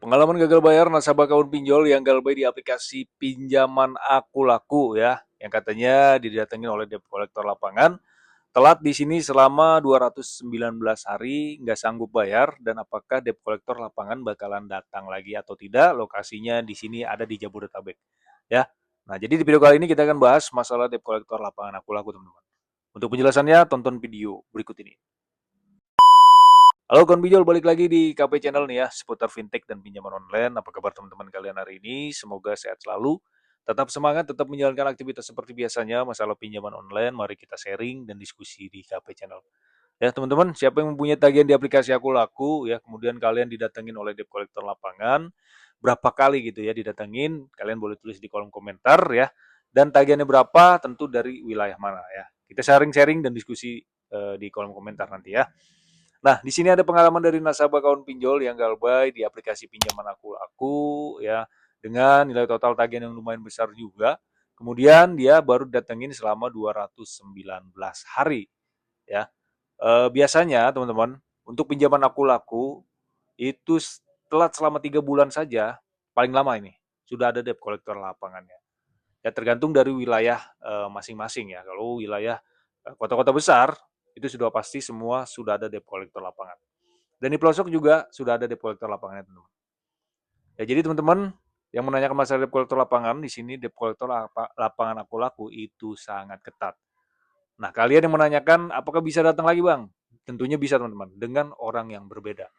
Pengalaman gagal bayar nasabah akun pinjol yang galbay di aplikasi pinjaman Aku Laku ya, yang katanya didatengin oleh debt collector lapangan. Telat di sini selama 219 hari, nggak sanggup bayar, dan apakah debt collector lapangan bakalan datang lagi atau tidak? Lokasinya di sini ada di Jabodetabek, ya. Nah, jadi di video kali ini kita akan bahas masalah debt collector lapangan Aku Laku, teman-teman. Untuk penjelasannya, tonton video berikut ini. Halo kawan pinjol, balik lagi di KP Channel nih ya, seputar fintech dan pinjaman online. Apa kabar teman-teman kalian hari ini? Semoga sehat selalu. Tetap semangat, tetap menjalankan aktivitas seperti biasanya. Masalah pinjaman online, mari kita sharing dan diskusi di KP Channel. Ya teman-teman, siapa yang mempunyai tagihan di aplikasi Aku Laku, ya kemudian kalian didatengin oleh debt collector lapangan, berapa kali gitu ya didatengin, kalian boleh tulis di kolom komentar ya. Dan tagihannya berapa, tentu dari wilayah mana ya. Kita sharing-sharing dan diskusi di kolom komentar nanti ya. Nah, di sini ada pengalaman dari nasabah kawan pinjol yang galbay di aplikasi pinjaman Aku ya, dengan nilai total tagihan yang lumayan besar juga. Kemudian dia baru datengin selama 219 hari ya. Biasanya teman-teman, untuk pinjaman Aku Laku itu telat selama 3 bulan saja, paling lama ini sudah ada debt collector lapangannya. Ya tergantung dari wilayah masing-masing ya. Kalau wilayah kota-kota besar itu sudah pasti semua sudah ada debt collector lapangan. Dan di pelosok juga sudah ada debt collector lapangannya, teman-teman. Ya, jadi teman-teman yang menanyakan masalah debt collector lapangan, di sini debt collector lapangan Aku Laku itu sangat ketat. Nah, kalian yang menanyakan apakah bisa datang lagi, Bang? Tentunya bisa, teman-teman, dengan orang yang berbeda.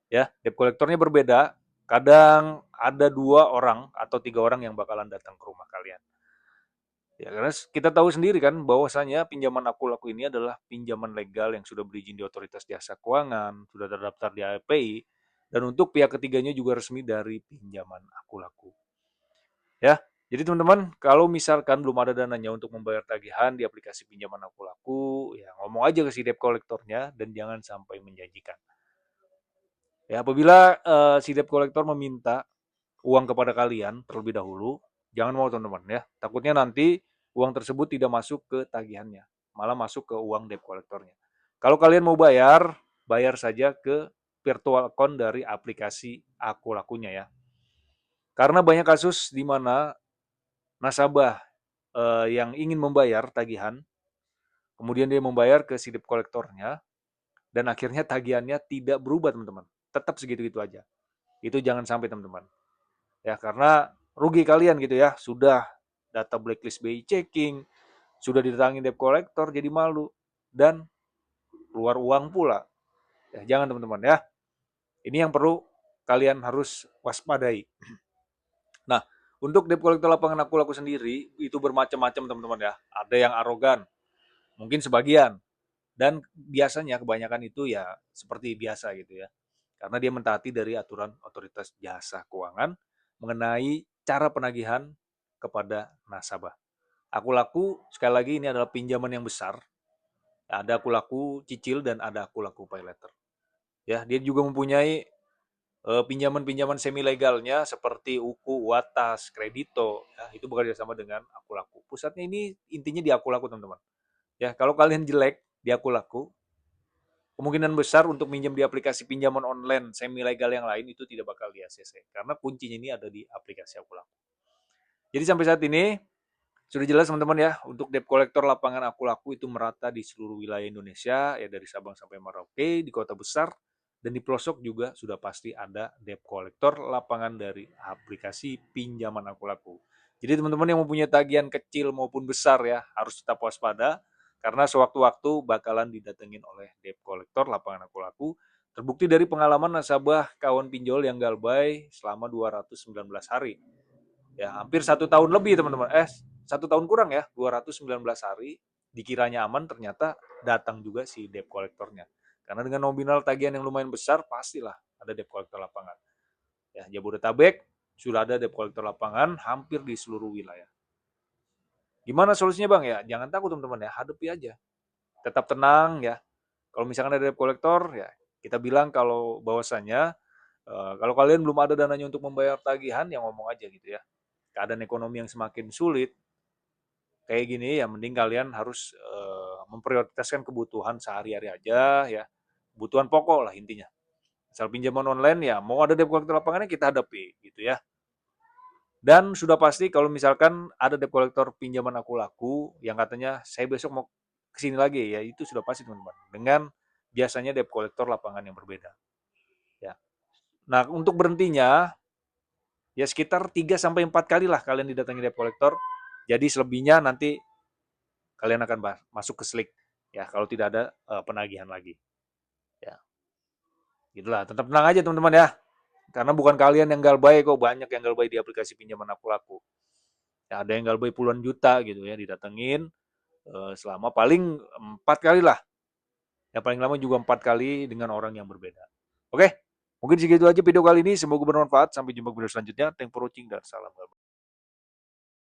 Ya, debt collectornya berbeda. Kadang ada 2 orang atau 3 orang yang bakalan datang ke rumah kalian. Ya, karena kita tahu sendiri kan bahwasanya pinjaman Aku Laku ini adalah pinjaman legal yang sudah berizin di Otoritas Jasa Keuangan, sudah terdaftar di API, dan untuk pihak ketiganya juga resmi dari pinjaman Aku Laku. Ya, jadi teman-teman, kalau misalkan belum ada dananya untuk membayar tagihan di aplikasi pinjaman Aku Laku, ya ngomong aja ke si debt collectornya dan jangan sampai menjanjikan. Ya, apabila si debt collector meminta uang kepada kalian terlebih dahulu, jangan mau teman-teman ya. Takutnya nanti uang tersebut tidak masuk ke tagihannya, malah masuk ke uang debt collectornya. Kalau kalian mau bayar, bayar saja ke virtual account dari aplikasi Aku Lakunya ya. Karena banyak kasus di mana nasabah yang ingin membayar tagihan, kemudian dia membayar ke si debt collectornya, dan akhirnya tagihannya tidak berubah teman-teman. Tetap segitu-gitu aja. Itu jangan sampai teman-teman. Ya, karena rugi kalian gitu ya, sudah data blacklist BI checking, sudah ditangin debt collector jadi malu, dan keluar uang pula. Ya, jangan teman-teman ya. Ini yang perlu kalian harus waspadai. Nah, untuk debt collector lapangan Aku Laku sendiri itu bermacam-macam teman-teman ya. Ada yang arogan, mungkin sebagian, dan biasanya kebanyakan itu ya seperti biasa gitu ya. Karena dia mentaati dari aturan Otoritas Jasa Keuangan mengenai cara penagihan kepada nasabah. Aku Laku, sekali lagi ini adalah pinjaman yang besar. Ada Aku Laku cicil dan ada Aku Laku pay letter. Ya, dia juga mempunyai pinjaman-pinjaman semi legalnya seperti Uku, Watas, Kredito, ya, itu bekerja sama dengan Aku Laku. Pusatnya ini intinya di Aku Laku, teman-teman. Ya, kalau kalian jelek di Aku Laku, kemungkinan besar untuk minjem di aplikasi pinjaman online semi legal yang lain itu tidak bakal di ACC karena kuncinya ini ada di aplikasi Aku Laku. Jadi sampai saat ini sudah jelas teman-teman ya, untuk debt collector lapangan Aku Laku itu merata di seluruh wilayah Indonesia, ya dari Sabang sampai Merauke, di kota besar, dan di pelosok juga sudah pasti ada debt collector lapangan dari aplikasi pinjaman Aku Laku. Jadi teman-teman yang mempunyai tagihan kecil maupun besar ya, harus tetap waspada, karena sewaktu-waktu bakalan didatengin oleh debt collector lapangan Aku Laku. Terbukti dari pengalaman nasabah kawan pinjol yang galbay selama 219 hari. Ya, hampir 1 tahun lebih teman-teman. 1 tahun kurang ya, 219 hari. Dikiranya aman, ternyata datang juga si debt collectornya. Karena dengan nominal tagihan yang lumayan besar, pastilah ada debt collector lapangan. Ya, Jabodetabek sudah ada debt collector lapangan hampir di seluruh wilayah. Gimana solusinya Bang ya? Jangan takut teman-teman ya, hadapi aja. Tetap tenang ya. Kalau misalkan ada debt collector ya, kita bilang kalau bahwasannya kalau kalian belum ada dananya untuk membayar tagihan, ya ngomong aja gitu ya. Keadaan ekonomi yang semakin sulit, kayak gini ya mending kalian harus memprioritaskan kebutuhan sehari-hari aja ya. Kebutuhan pokok lah intinya. Misal pinjaman online ya, mau ada debt collector lapangannya kita hadapi gitu ya. Dan sudah pasti kalau misalkan ada debt collector pinjaman aku laku yang katanya saya besok mau ke sini lagi ya, itu sudah pasti teman-teman. Dengan biasanya debt collector lapangan yang berbeda. Ya. Nah, untuk berhentinya ya sekitar 3 sampai 4 kali lah kalian didatangi debt collector. Jadi selebihnya nanti kalian akan masuk ke slick ya kalau tidak ada penagihan lagi. Ya. Gitulah, tetap tenang aja teman-teman ya. Karena bukan kalian yang galbay kok, banyak yang galbay di aplikasi pinjaman aku laku. Ya, ada yang galbay puluhan juta gitu ya, didatengin selama paling 4 kali lah. Yang paling lama juga 4 kali dengan orang yang berbeda. Oke, mungkin segitu aja video kali ini. Semoga bermanfaat. Sampai jumpa video selanjutnya. Thanks for watching dan salam.